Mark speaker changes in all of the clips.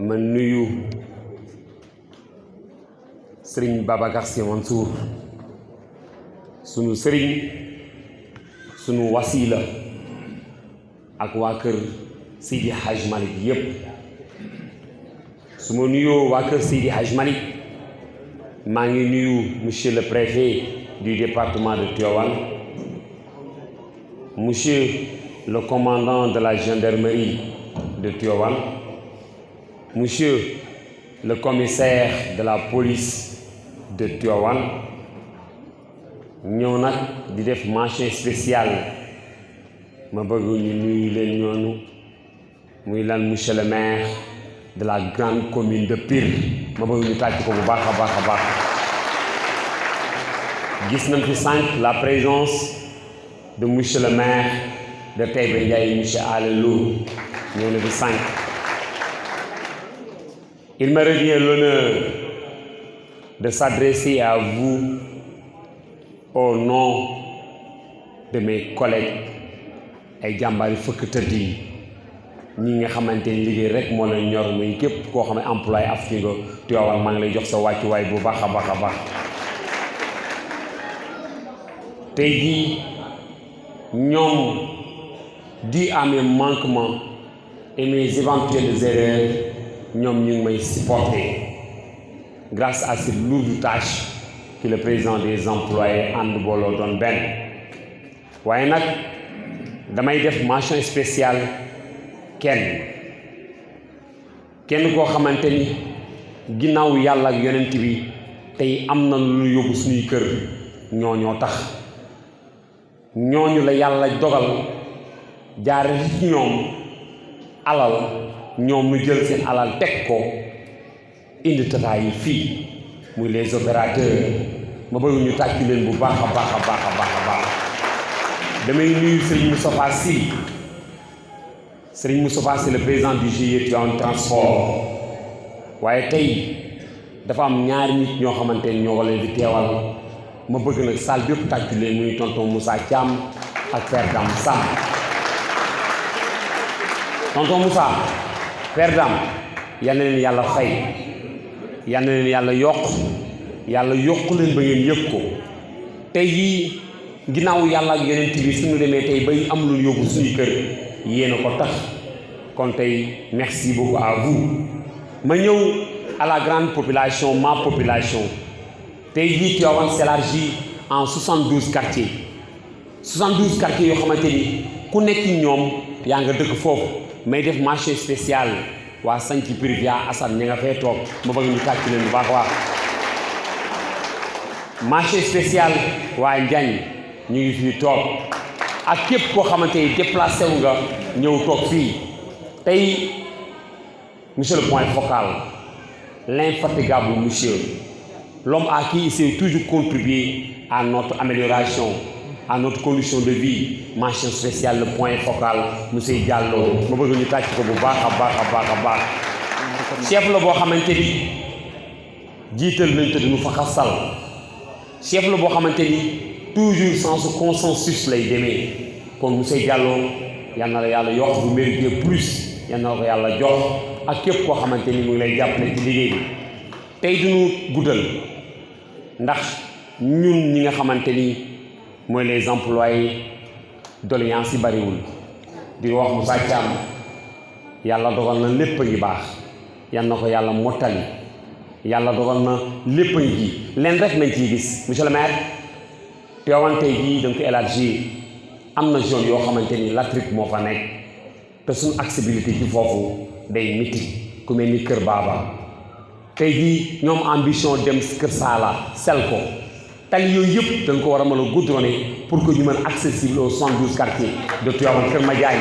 Speaker 1: ma nuyu Serigne Babacar Sy Mansour sunu Serigne sunu wasila ak waa kër Seydi Hadj Malick yépp su ma nuyoo waa kër Seydi Hadj Malick maa ngi nuyu monsieur le préfet du département de Tivaouane, monsieur le commandant de la gendarmerie de Tivaouane, monsieur le commissaire de la police de Tivaouane, ñëw nag di def mention spéciale ma bëgg ñu nuyu leen ñoonu muy lan monsieur le maire de la grande commune de Pire ma bëgg ñu tàcc ko bu baax a baax a baax. gis nañ fi sànq la présence de monsieur le maire de Taïba Ndiaye monsieur Alé Lo ñëw na fi sànq. Il me revient l'honneur de s'adresser à vous au nom de mes collègues ay jàmbaari fëkk tëdd yi ñi nga xamante ni liggéey rek moo leen ñor muy képp koo xam ne employé Afrique nga Tivaouane maa ngi lay jox sa wàccuwaay bu baax a baax a baax. tey jii ñoom dû à mes manquements et mes éventuelles erreurs ñoom ñu ngi may supporter grâce à cette lourde tâche que le président des employés ànd booloo doon benn. waaye nag damay def mention spéciale kenn koo xamante ni ginnaaw yàlla ak yonent bi tey am na lu yóbbu suñuy kër ñoo tax ñooñu la yàlla dogal jaare ci ñoom alal ñoom nu jël seen alal teg ko indi tata yi fii muy les opérateurs ma bëgg ñu tàcc leen bu baax a baax a baax a baax a baax. damay nuyu Serigne Moustapha Sy. Serigne Moustapha Sy le président du GIE Tivaouane Transport waaye tey dafa am ñaari nit ñoo xamante ni ñoo leen di teewal ma bëgg nag salle bépp tàcc leen muy tonton Moussa Thiam ak Père Dame Sam. tonton Moussa Père Dame yal na leen yàlla fay yal na leen yàlla yokk leen ba ngeen yëg ko. tey jii ginnaaw yàlla ak yonent bi suñu demee tey bay am lu yóbbu suñu kër yéen a ko tax kon tey merci beaucoup à vous. ma ñëw à la grande population ma population tey jii Tivaouane s'élargit en 72 quartiers yoo xamante ni ku nekk ñoom yaa nga dëkk foofu may def marché spécial waa Santhie Privia Assane ña nga fay toog ma bëgg ñu tàcc leen bu baax waa marché spécial waa Ndiagne ñu ngi fii toog ak képp koo xamante ni déplacé wu nga ñëw toog fii tey monsieur le point focal l'infatigable monsieur l'homme à qui il s'est toujours contribué à notre amélioration à notre condition de vie mention spéciale le point focal monsieur Diallo ma bëgg ñu tàcc ko bu baax a baax a baax a baax. chef la boo xamante ni jiital nañ te duñu fa xasal chef la boo xamante ni toujours sans consensus lay demee kon monsieur Diallo yal na la yàlla yokk bu mérité plus yal na la ko yàlla jox ak képp koo xamante ni mu ngi lay jàppale ci liggéey bi. tey duñu guddal ndax ñun ñi nga xamante ni mooy les employés doléance yi bariwul di wax Moussa Thiam yàlla dogal na lépp a ngi baax yal na ko yàlla mottali yàlla dogal na lépp a ngi ji leen rek nañ ciy gis monsieur le maire Tivaouane tey jii dañ ko élargir am na zone yoo xamante ni l'Afrique moo fa nekk te suñu accessibilité ci foofu day miti ku mel ni Kër Baaba tey jii ñoom ambition dem Kër Saala sel ko tali yooyu yëpp dañ ko war a mën a goudronner pour que ñu mën accessible aux 72 quartiers de Tivaouane Kër Madiaye.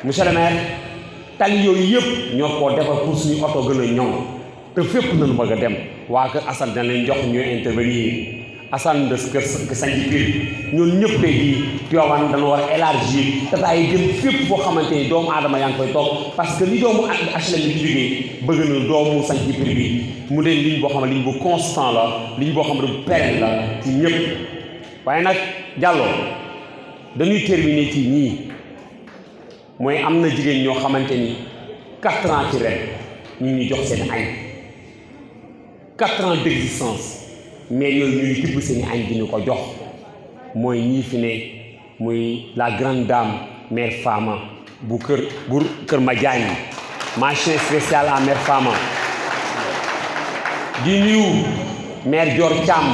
Speaker 1: monsieur le maire tali yooyu yëpp ñoo koo defar pour suñu oto gën a ñoŋ te fépp nañu bëgg a dem waa kër Assane dañ leen jox ñooy intervenir Assane de kër Santhie Pire ñoom ñëpp tey jii Tivaouane dañu war a élargir tata yi jëm fépp foo xamante ni doomu aadama yaa ngi koy toog parce que li doomu HLM bi di liggéey bëgg na doomu Santhie Pire bi mu dee ligne boo xam ne ligne bu constant la ligne boo xam ne bu pérenne la ci ñëpp. waaye nag Diallo dañuy terminer ci ñii mooy am na jigéen ñoo xamante ni 4 ans ci ren ñu ngi jox seen añ 4 ans d'existence mais ñooñu ñu ngi tibb seen añ di ñu ko jox mooy ñii fi ne muy la grande dame mère Fama bu Kër Madiagne mention spéciale à mère Fama di nuyu mère Dior Thiam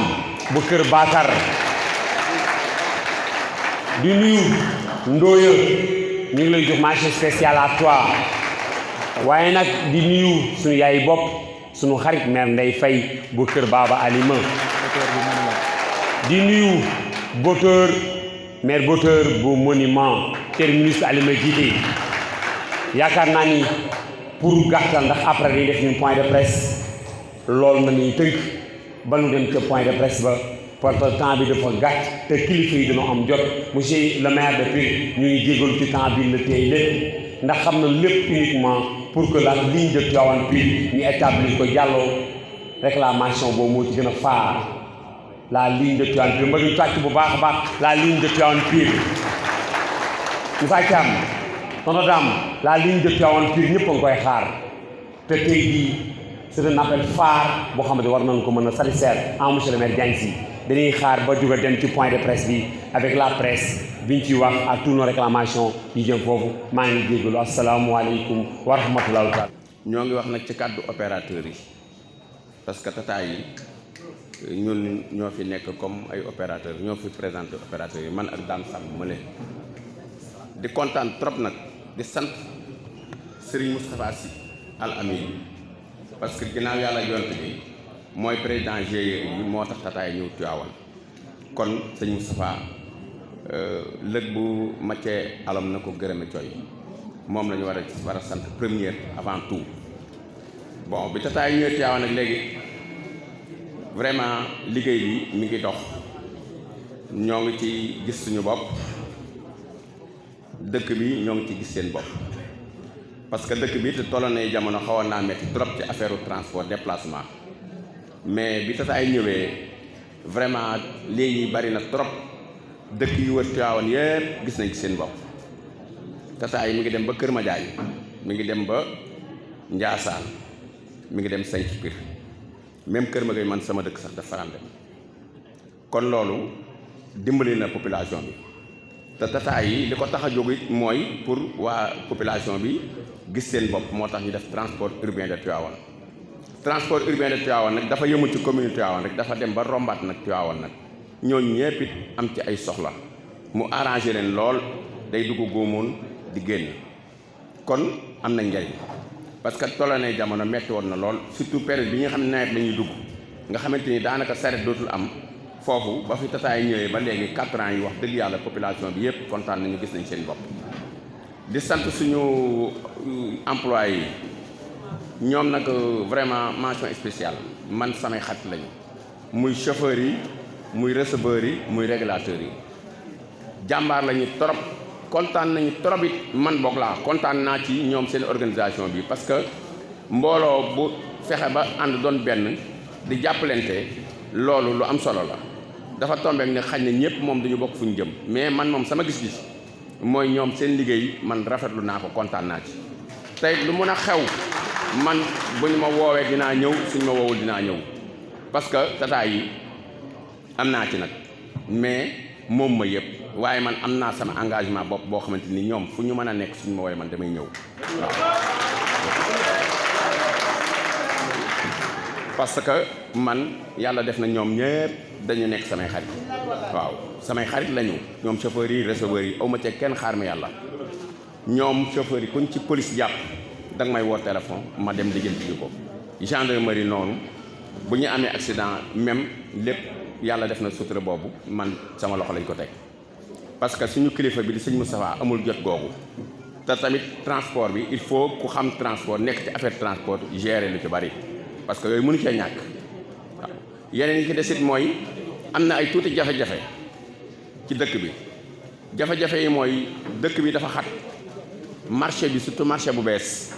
Speaker 1: bu Kër Bakar di nuyu Ndoye ñu ngi lay jox mention spéciale à toi waaye nag di nuyu suñu yaay bopp suñu xarit mère Ndeye Faye bu Kër Baba Alima di nuyu Boteur maire Boteur bu monument terminus Alima jiite yaakaar naa ni pour gàttal ndax après dañuy def ñu point de presse loolu na ñuy tënk ba nu dem ca point de presse ba parce que temps bi dafa gàtt te kilifa yi dañoo am jot monsieur le maire de Pire ñu ngi jégalu ci temps bi la téye lépp ndax xam na lépp uniquement pour que la ligne de Tivaouane Pire ñu établir ko jàlloo réclamation boobu moo ci gën a faar la ligne de Tivaouane Pire ma ñu tàcc bu baax a baax la ligne de Tivaouane Pire Moussa Thiam tonton Dame la ligne de Tivaouane Pire ñëpp a ngi koy xaar te tey jii c'est un appel phare boo xamante war nañ ko mën a satisfaire en monsieur le maire Diagne Sy dañuy xaar ba jóg a dem ci point de presse bi avec la presse biñ ciy wax à tous nos réclamations yi jëm foofu maa ngi jégalu asalaamualeykum wa rahmatullahi taala.
Speaker 2: ñoo ngi wax nag ci kàddu opérateurs yi parce que tata yi ñun ñoo fi nekk comme ay opérateurs ñoo fi présenté opérateurs yi man ak Dame Samb ma leen di kontaan trop nag di sant Serigne Moustapha Sy Al Amine parce que ginnaaw yàlla yont bi mooy président GIE yi moo tax tataay ñëw Tivaouane kon sëñ Moustapha lëg bu maccee alam na ko gërëme coy moom la ñu war a sant première avant tout bon bi tataay ñëw Tivaouane nag léegi vraiment liggéey bi mi ngi dox ñoo ngi ci gis suñu bopp dëkk bi ñoo ngi ci gis seen bopp parce que dëkk bi te tolloon na jamono xawoon naa metti trop ci affaire transport déplacement mais bi tataay ñëwee vraiment léegi bari na trop dëkk yu wër Tivaouane yépp gis nañ ci seen bopp tataay mi ngi dem ba Kër Madiagne mi ngi dem ba Ndiassane mi ngi dem Sanc Pire même Kër Madiagne man sama dëkk sax dafa dem kon loolu dimbali na population bi te tataay yi li ko tax a jóg it mooy pour waa population bi gis seen bopp moo tax ñu def transport urbain de Tivaouane transport urbain de Tivaouane nag dafa yëmul ci commune Tivaouane rek dafa dem ba rombaat nag Tivaouane nag ñooñu ñëpp it am ci ay soxla mu arrangé leen lool day dugg góomoon di génn kon am na njariñ parce que tollanee jamono metti woon na lool surtout période bi nga xam ne nawet la ñuy dugg nga xamante ni daanaka saret dootul am foofu ba fi tataay ñëwee ba léegi 4 ans yi wax dëgg yàlla population bi yëpp kontaan nañu gis nañ seen bopp di sant suñu employé yi ñoom nag vraiment mention spéciale man samay xarit lañu muy chauffeurs yi muy receveurs yi muy régulateurs yi jàmbaar lañu trop kontaan nañu trop it man boog laa kontaan naa ci ñoom seen organisation bi parce que mbooloo bu fexe ba ànd doon benn di jàppalante loolu lu am solo la dafa tombeek ne xañ na ñëpp moom dañu bokk fu ñu jëm mais man moom sama gis-gis mooy ñoom seen liggéey man rafetlu naa ko kontaan naa ci tey lu mën a xew man bu ñu ma woowee dinaa ñëw suñ ma woowul dinaa ñëw parce que tataay yi am naa ci nag mais moom ma yëpp waaye man am naa sama engagement bopp boo xamante ni ñoom fu ñu mën a nekk suñ ma woowee man damay ñëw waaw parce que man yàlla def na ñoom ñëpp dañu nekk samay xarit waaw samay xarit lañu ñoom chauffeurs yi receveurs yi aw ma ca kenn xaar ma yàlla ñoom chauffeurs yi kuñ ci police jàpp danga may woo téléphone ma dem lijjanti ko gendarmerie noonu bu ñu amee accident même lépp yàlla def na sutura boobu man sama loxo lañ ko teg parce que suñu kilifa bi di sëñ Moustapha amul jot googu te tamit transport bi il faut ku xam transport nekk ci affaire transport gérer lu ci bari parce que yooyu mënu cee ñàkk waaw yeneen yi ci desit mooy am na ay tuuti jafe-jafe ci dëkk bi jafe-jafe yi mooy dëkk bi dafa xat marché bi surtout marché bu bees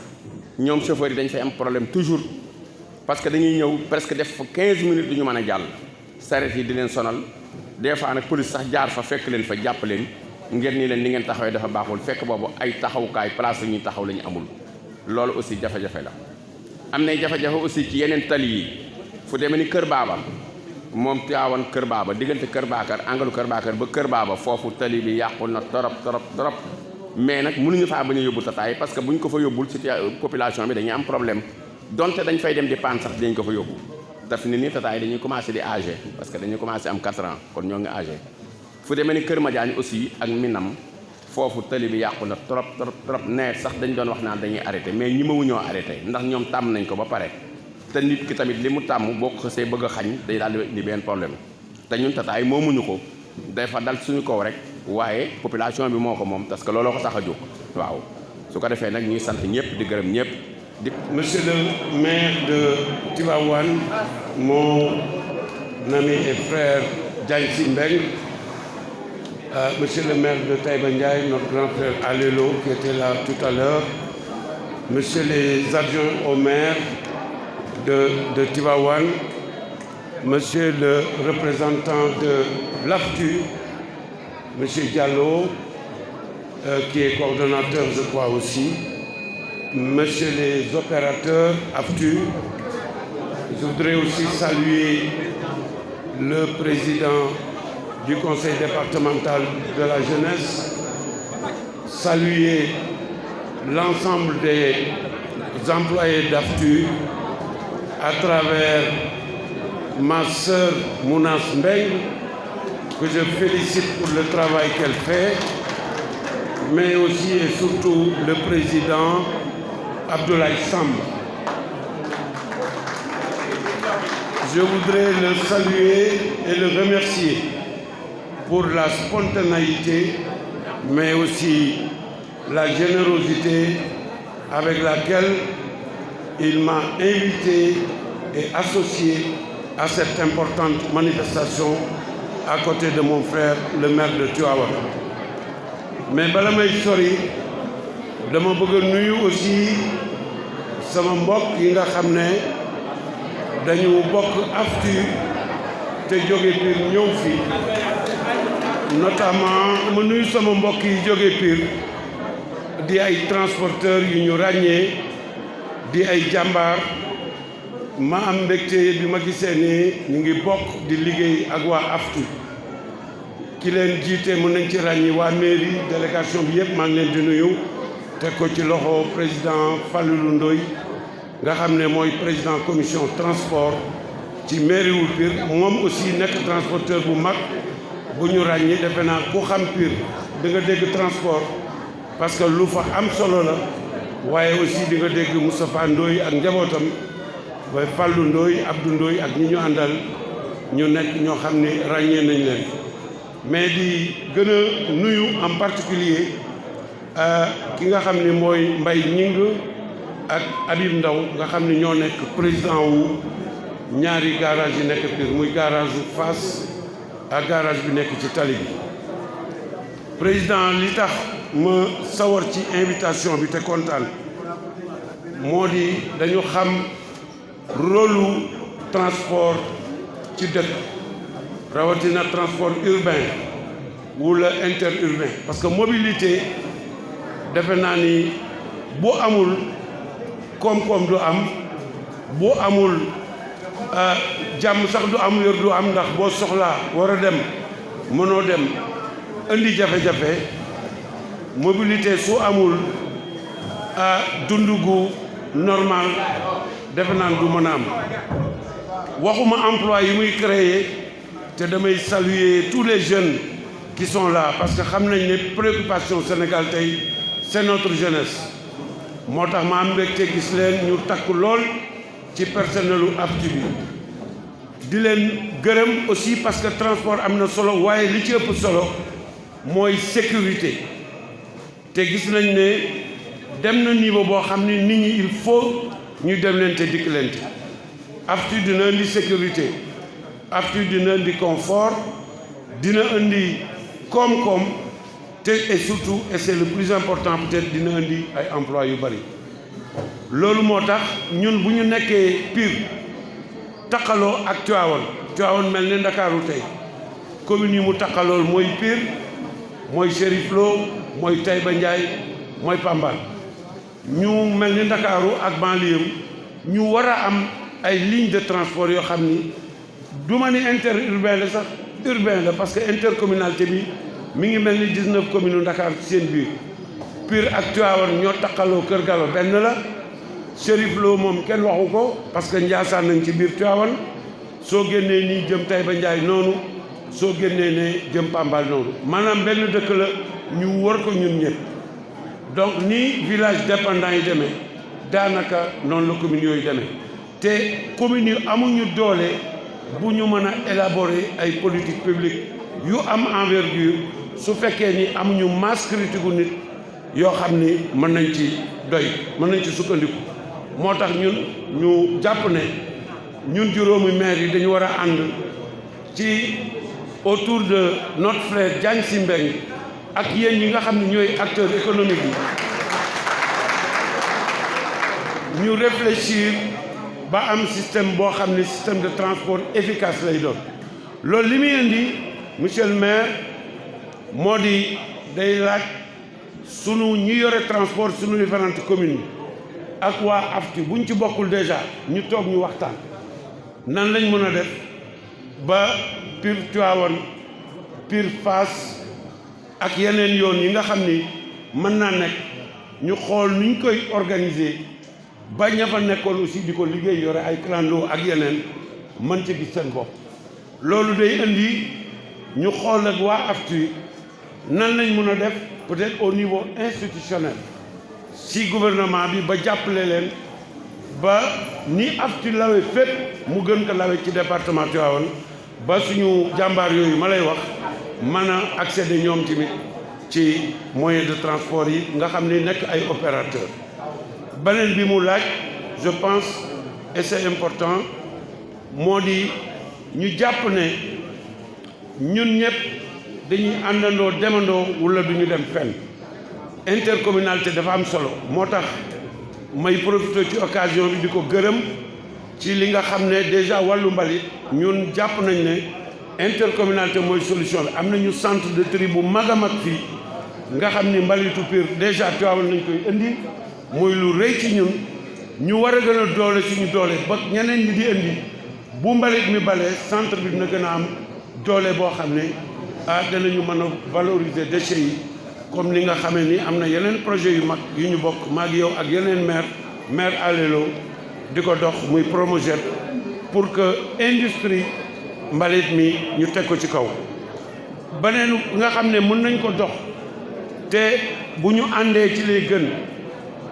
Speaker 2: ñoom chauffeurs yi dañ fay am problème toujours parce que dañuy ñëw presque def fa 15 minutes du ñu mën a jàll saret yi di leen sonal des fois nag police sax jaar fa fekk leen fa jàpp leen ngeen ni leen ni ngeen taxawee dafa baaxul fekk boobu ay taxawukaay place yu ñuy taxaw la ñu amul loolu aussi jafe-jafe la. am nay jafe-jafe aussi ci yeneen tali yi fu demee ni Kër Baaba moom Tiwaawan Kër Baaba diggante Kër Baakar angalu Kër Baakar ba Kër Baaba foofu tali bi yàqu na torop mais nag mënuñu faa bañ a yóbbu tataay parce que bu ñu ko fa yóbbul ci population bi dañuy am problème donte dañ fay dem di paan sax dinañ ko fa yóbbu daf ni ni tataay dañuy commencé di âgé parce que dañuy commencé am 4 ans kon ñoo ngi âgé fu demee ni Kër Madiagne aussi ak Minam foofu tali bi yàqu na trop nawet sax dañ doon wax naan dañuy arrêté mais ñi ma wuñoo arrêté ndax ñoom tàmm nañ ko ba pare te nit ki tamit li mu tàmm boo ko xësee bëgg a xañ day daal di benn problème te ñun tataay moomuñu ko day fa dal suñu kaw rek waaye population bi moo ko moom parce que looloo ko tax a jóg waaw su ko defee nag ñuy sant ñëpp di gërëm ñëpp di.
Speaker 3: Monsieur le maire de Tivaouane, mon ami et frère Diagne Sy Mbengue, monsieur le maire de Taïba Ndiaye, notre grand frère Alélo qui était là tout à l'heure, monsieur les adjoints au maire de Tivaouane, monsieur le représentant de l'AFTU, monsieur Diallo, qui est coordonnateur, je crois aussi, monsieur les opérateurs AFTU. Je voudrais aussi saluer le président du conseil départemental de la jeunesse, saluer l'ensemble des employés d'AFTU à travers ma sœur Mounas Mbengue, que je félicite pour le travail qu'elle fait, mais aussi et surtout le président Abdoulaye Samb. Je voudrais le saluer et le remercier pour la spontanéité, mais aussi la générosité avec laquelle il m'a invité et associé à cette importante manifestation à côté de mon frère, le maire de Tivaouane. Mais bala may sori dama bëgg nuyu aussi sama mbokk yi nga xam ne dañu bokk AFTU te jóge Pire ñëw fii notamment ma nuyu sama mbokk yi jóge Pire di ay transporteurs yu ñu ràññee di ay jàmbaar ma am mbégte bi ma gisee ne ñu ngi bokk di liggéey ak waa AFTU ki leen jiite mën nañ ci ràññi waa mairie délégation bi yëpp maa ngi leen di nuyu teg ko ci loxo président Fallou Ndoye nga xam ne mooy président commission transport ci mairie wu Pire moom aussi nekk transporteur bu mag bu ñu ràññi defe naa ku xam Pire di nga dégg transport parce que lu fa am solo la waaye aussi di nga dégg Moustapha Ndoye ak njabootam ba Fallou Ndoye Abdou Ndoye ak ñi ñu àndal ñu nekk ñoo xam ne ràññee nañ leen mais di gën a nuyu en particulier ki nga xam ne mooy Mbaye Ñing ak Habib Ndaw nga xam ne ñoo nekk président wu ñaari garage yi nekk Pire muy garage bu Fass ak garage bi nekk ci tali bi président li tax ma sawar ci invitation bi te kontaan moo di dañu xam rôlu transport ci dëkk rawatina transport urbain wala interurbain parce que mobilité defe naa ni bu amul koom-koom du am bu amul jàmm sax du am yor du am ndax boo soxlaa war a dem mënoo dem indi jafe-jafe mobilité su amul dund gu normal defe naan du mën a am waxuma emploi yi muy créer te damay saluer tous les jeunes qui sont là parce que xam nañ ne préoccupation Sénégal tey c'est notre jeunesse moo tax ma am mbégte gis leen ñu takk lool ci personnelu AFTU bi di leen gërëm aussi parce que transport am na solo waaye li ci ëpp solo mooy sécurité te gis nañ ne dem na niveau boo xam ne nit ñi il faut ñu dem leen te dikk leen te AFTU dina indi sécurité AFTU dina indi confort dina indi koom-koom te et surtout et c'est le plus important peut-être dina indi ay emploi yu bari loolu moo tax ñun bu ñu nekkee Pire taqaloo ak Tivaouane mel ne Ndakaaru tey commune yi mu taqalool mooy Pire mooy Chérif Lo mooy Taïba Ndiaye mooy Pambal ñu mel ni Ndakaaru ak banlieue ñu war a am ay lignes de transport yoo xam ni du ma ni interurbain la sax urbain la parce que intercommunalité bi mi ngi mel ni 19 communes Dakar ci seen biir Pire ak Tivaouane ñoo taqaloo Kër Gallo benn la Chérif Lo moom kenn waxu ko parce que Ndiassane nañ ci biir Tivaouane soo génnee nii jëm Taïba Ndiaye noonu soo génnee ne jëm Pambal noonu maanaam benn dëkk la ñu wër ko ñun ñëpp donc ni village dépendant yi demee daanaka noonu la communes yooyu demee te communes yu amuñu doole bu ñu mën a élaborer ay politique publique yu am envergure su fekkee ni amuñu masse critique gu nit yoo xam ni mën nañ ci doy mën nañ ci sukkandiku moo tax ñun ñu jàpp ne ñun juróomi maire yi dañu war a ànd ci autour de notre frère Diagne Sy Mbengue ak yéen ñi nga xam ne ñooy acteurs économiques yi ñu réfléchir ba am système boo xam ne système de transport efficace lay doon loolu li muy indi monsieur le maire moo di day laaj sunu ñi yore transport sunu différentes communes ak waa AFTU buñ ci bokkul déjà ñu toog ñu waxtaan nan lañ mën a def ba Pire Tivaouane Pire Fass ak yeneen yoon yi nga xam ni mën naa nekk ñu xool nuñ koy organiser ba ña fa nekkoon aussi di ko liggéey yore ay clando ak yeneen mën ci gis seen bopp loolu day indi ñu xool ak waa AFTU nan lañ mën a def peut-être au niveau institutionnel si gouvernement bi ba jàppale leen ba ni AFTU lawe fépp mu gën ko lawe ci département Tivaouane ba suñu jàmbaar yooyu ma lay wax mën a accéder ñoom tamit ci moyen de transport yi nga xam ne nekk ay opérateurs beneen bi mu laaj je pense et c'est important moo di ñu jàpp ne ñun ñëpp dañuy àndandoo demandoo wala du ñu dem fenn intercommunalité dafa am solo moo tax may profité ci occasion bi di ko gërëm ci li nga xam ne déjà wàllu mbalit ñun jàpp nañ ne intercommunalité mooy solution bi am nañu centre de tri bu mag a mag fii nga xam ni mbalitu Pire déjà Tivaouane nañ koy indi muy lu rëy ci ñun ñu war a gën a doole suñu doole ba ñeneen ñi di indi bu mbalit mi balee centre bi dina gën a am doole boo xam ne danañu mën a valoriser déchets yi comme ni nga xamee ni am na yeneen projet yu mag yu ñu bokk maag yow ak yeneen maire Alelo di ko dox muy Promojet pour que industrie mbalit mi ñu teg ko ci kaw beneen nga xam ne mën nañ ko dox te bu ñu àndee ci lay gën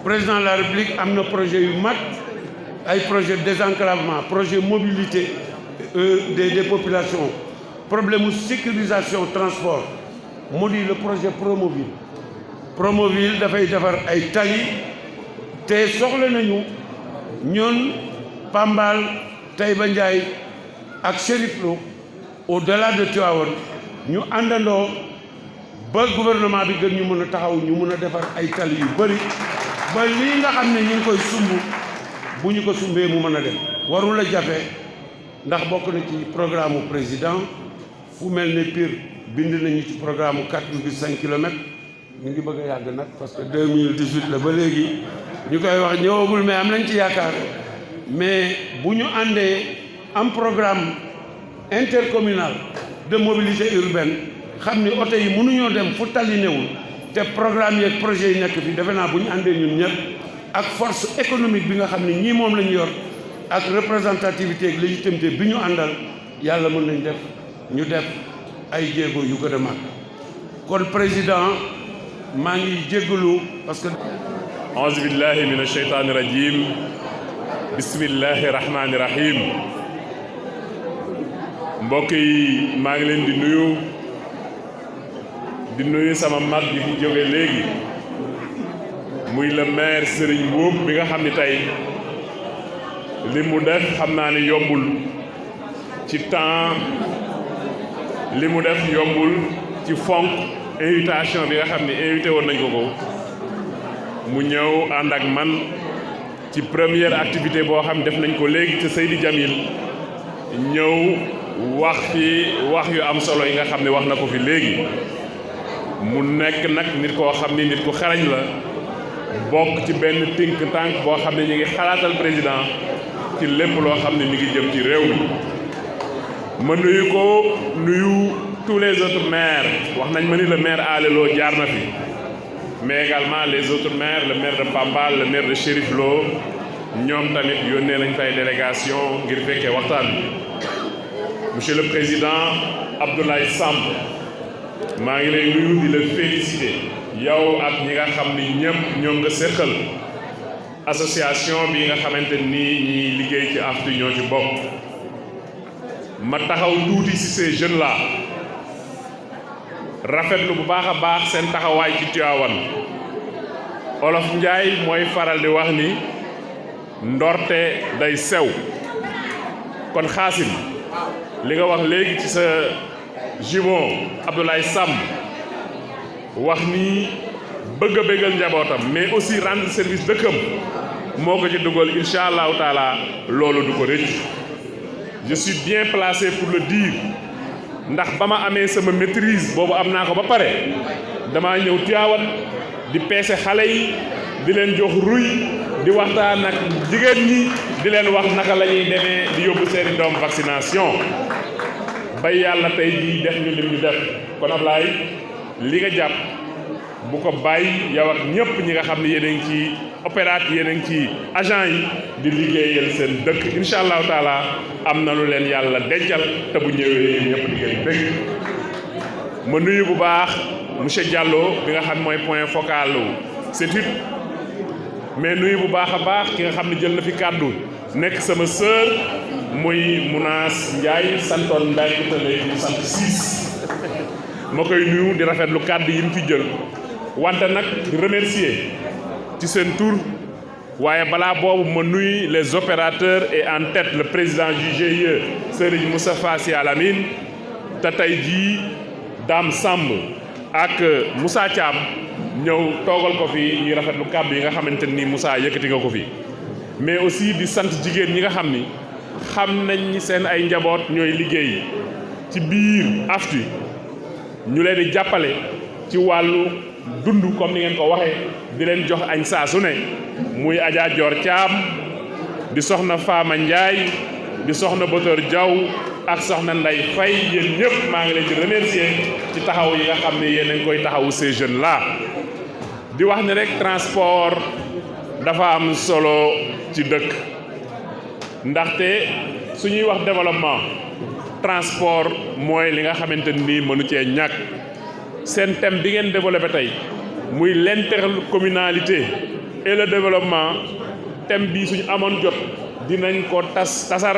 Speaker 3: président de la République am na projet yu mag ay projet de désenclavement projet mobilité des populations problème sécurisation transport mu di le projet Promoville dafay defar ay tali te soxla nañu ñun Pambal Taïba Ndiaye ak Chérif Lo au-delà de Tivaouane ñu àndandoo ba gouvernement bi gën ñu mën a taxaw ñu mën a defar ay tali yu bëri ba lii nga xam ne ñu ngi koy sumb bu ñu ko sumbee mu mën a dem warul a jafe ndax bokk na ci programme président fu mel ne Pire bind nañu ci programme 4,5 kilomètres ñu ngi bëgg a yàgg nag parce que 2018 la ba léegi ñu koy wax ñëwagul mais am nañ ci yaakaar mais bu ñu àndee am programme intercommunal de mobilité urbaine xam ni oto yi mënuñoo dem fu tali newul te programme yeeg projet yi nekk fi defe naa bu ñu àndee ñun ñëpp ak force économique bi nga xam ne ñii moom la ñu yor ak représentativité ak légitimité bi ñu àndal yàlla mën nañ def ñu def ay jéego yu gën a mag kon président maa ngi jéggalu parce que
Speaker 4: auzu billahi min asheytaani rajim bismillahi rahmaani rahim mbokk yi maa ngi leen di nuyu sama mag bi fi jóge léegi muy le maire Serigne Mboup bi nga xam ne tey li mu def xam naa ne yombul ci temps li mu def yombul ci fonk invitation bi nga xam ne invité woon nañ ko mu ñëw ànd ak man ci première activité boo xam def nañ ko léegi te Seydi Jamil ñëw wax fi wax yu am solo yi nga xam ne wax na ko fi léegi mu nekk nag nit koo xam ni nit ku xarañ la bokk ci benn think tank boo xam ne ñu ngi xalaatal président ci lépp loo xam ne mi ngi jëm ci réew mi ma nuyu ko nuyu tous les autres maires wax nañ ma ni le maire Alé Lo jaar na fi mais également les autres maires le maire de Pambal le maire de Chérif Lo ñoom tamit yónnee nañ fay délégation ngir fekkee waxtaan bi monsieur le président Abdoulaye Samb maa ngi lay nuyu di la féliciter yow ak ñi nga xam ni ñëpp ñoom nga séqal association bi nga xamante ni ñi liggéey ci AFTU ñoo ci bokk ma taxaw tuuti ci ces jeunes là rafetlu bu baax a baax seen taxawaay ci Tivaouane Olof Njaay mooy faral di wax ni ndorte day sew kon Xaasim li nga wax léegi ci sa jumeau Abdoulaye Samb wax ni bëgg a bëggal njabootam mais aussi rendre service dëkkam moo ko ci dugal incha allahu taala loolu du ko rëcc je suis bien placé pour le dire ndax ba ma amee sama maîtrise boobu am naa ko ba pare damaa ñëw Tivaouane di peese xale yi di leen jox ruy di waxtaan ak jigéen ñi di leen wax naka la ñuy demee di yóbbu seeni doom vaccination ba yàlla tey jii def ñu lim ñu def kon Ablaye li nga jàpp bu ko bàyyi yow ak ñëpp ñi nga xam ne yéen a ngi ci opérateur yéen a ngi ci agent yi di liggéeyal seen dëkk incha allahu taala am na lu leen yàlla dencal te bu ñëwee yéen ñëpp di ngeen bëgg ma nuyu bu baax monsieur Diallo bi nga xam mooy point focal CETUD mais nuyu bu baax a baax ki nga xam ne jël na fi kàddu nekk sama sœur muy Mounas Ndiaye santoon Mbengue te léegi mu sant Siis ma koy nuyu di rafetlu kàddu yi mu fi jël wante nag di remercier ci seen tur waaye balaa boobu ma nuyu les opérateurs et en tête le président du GIE Serigne Moustapha Sy Al Amine te tey jii Dame Samb ak Moussa Thiam ñëw toogal ko fi ñuy rafetlu kàddu yi nga xamante ni Moussa yëkkati nga ko fi mais aussi di sant jigéen ñi nga xam ni xam nañ ni seen ay njaboot ñooy liggéey ci biir AFTU ñu leen di jàppale ci wàllu dund comme ni ngeen ko waxee di leen jox añ saa su ne muy Adja Dior Thiam di soxna Fama Ndiaye di soxna Botor Diaw ak soxna Ndeye Faye yéen ñëpp maa ngi leen di remercier ci taxaw yi nga xam ne yéen a ngi koy taxawu ces jeunes là di wax ne rek transport dafa am solo ci dëkk ndaxte su ñuy wax développement transport mooy li nga xamante ni mënu cee ñàkk seen thème bi ngeen développé tey muy l'intercommunalité et le développement thème bi suñu amoon jot dinañ ko tasar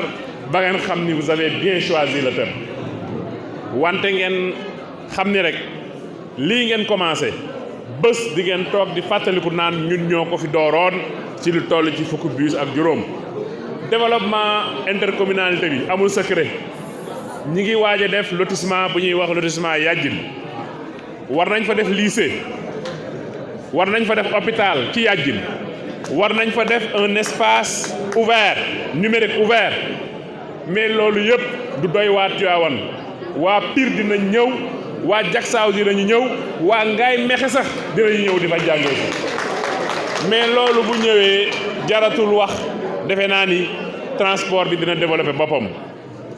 Speaker 4: ba ngeen xam ni vous avez bien choisi le thème wante ngeen xam ni rek lii ngeen commencé bés di ngeen toog di fàttaliku naan ñun ñoo ko fi dooroon ci lu toll ci fukki bus ak juróom développement intercommunalité bi amul secret ñi ngi waaj a def lotissement bu ñuy wax lotissement Yadjin war nañ fa def lycée war nañ fa def hôpital ci Yadjin war nañ fa def un espace ouvert numérique ouvert mais loolu yëpp du doy waa Tivaouane waa Pire dinañ ñëw waa Jaksaaw dinañu ñëw waa Ngaye Mékhé sax dinañu ñëw di fa jàngee mais loolu bu ñëwee jaratul wax defe naa ni transport bi dina développer boppam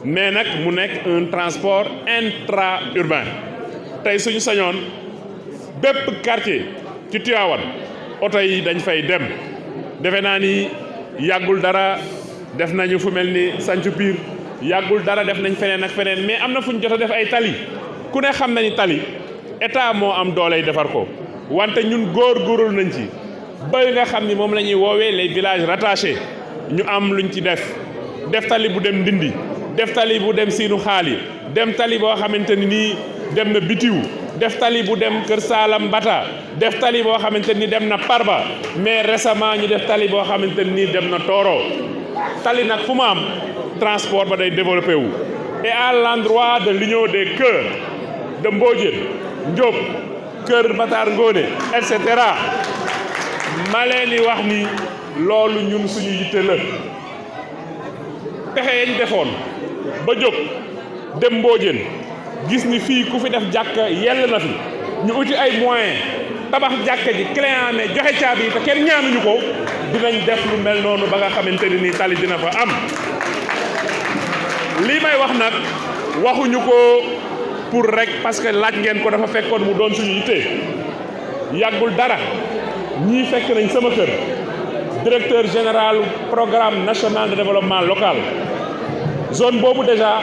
Speaker 4: mais nag mu nekk un transport intra-urbain tey suñu sañoon bépp quartier ci Tivaouane oto yi dañ fay dem defe naa ni yàggul dara def nañu fu mel ni Sancu Pire yàggul dara def nañ feneen ak feneen mais am na fu ñu jot a def ay tali ku ne xam nañu tali état moo am dooley defar ko wante ñun góor-góorlu nañ ci ba nga xam ni moom la ñuy woowee les villages rattachés ñu am luñ ci def tali bu dem Ndindi def tali bu dem Siinu Xaali dem tali boo xamante ni nii dem na Bitiw def tali bu dem Kër Saalam Bata def tali boo xamante ni dem na Parba mais récemment ñu def tali boo xamante ni dem na Tooro tali nag fu mu am transport ba day développé wu et à l'endroit de l'union des cœurs de Mbodiène Ndiop Kër Matar Ngone et cetera ma leen di wax ni loolu ñun suñu yitte la pexe yañ defoon ba jóg dem Mbodiène gis ni fii ku fi def jàkka yell na fi ñu uti ay moyens tabax jàkka ji clé en main joxe caabi yi te kenn ñaanuñu ko dinañ def lu mel noonu ba nga xamante ni nii tali dina fa am. lii may wax nag waxuñu ko pour rek parce que laaj ngeen ko dafa fekkoon mu doon suñu yitte yàggul dara ñii fekk nañ sama kër directeur général programme national de développement local zone boobu déjà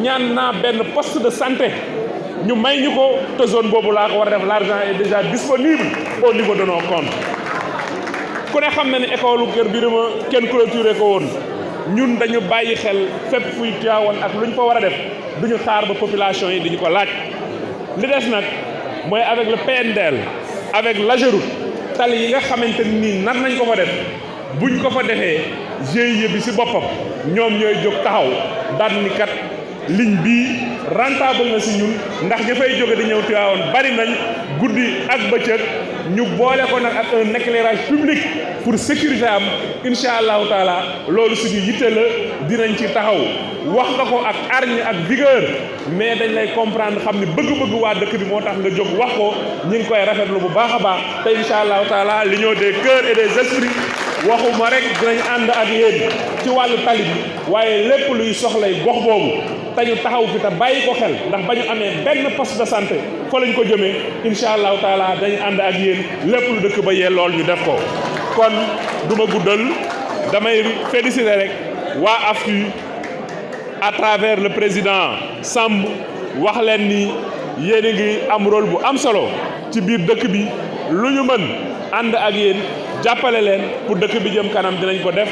Speaker 4: ñaan naa benn poste de santé ñu may ñu ko te zone boobu laa ko war a def l'argent est déjà disponible au niveau de nos comptes ku ne xam na ne école Kër Birima kenn clôturé ko woon ñun dañu bàyyi xel fépp fuy Tivaouane ak lu ñu fa war a def duñu xaar ba population yi diñu ko laaj li des nag mooy avec le PNDL avec l'AGEROUTE tali yi nga xamante ni nar nañ ko fa def buñ ko fa defee GIE bi ci boppam ñoom ñooy jóg taxaw daan ni kat ligne bii rentable na ci ñun ndax ña fay jóge di ñëw Tivaouane bari nañ guddi ak bëccëg ñu boole ko nag ak un éclairage public pour sécurité am incha allahu taala loolu suñu yitte la dinañ ci taxaw wax nga ko ak hargne ak vigueur mais dañ lay comprendre xam ni bëgg-bëgg waa dëkk bi moo tax nga jóg wax ko ñu ngi koy rafetlu bu baax a baax te incha allahu taala l'union des cœurs et des esprits waxuma rek dinañ ànd ak yéen ci wàllu tali bi waaye lépp luy soxlay gox boobu te ñu taxaw fi te bàyyi ko xel ndax ba ñu amee benn poste de santé fa lañ ko jëmee incha allahu taala dañu ànd ak yéen lépp lu dëkk ba yee lool ñu def ko. kon du ma guddal damay féliciter rek waa AFTU à travers le président Samb wax leen ni yéen a ngi am rôle bu am solo ci biir dëkk bi lu ñu mën ànd ak yéen jàppale leen pour dëkk bi jëm kanam dinañ ko def.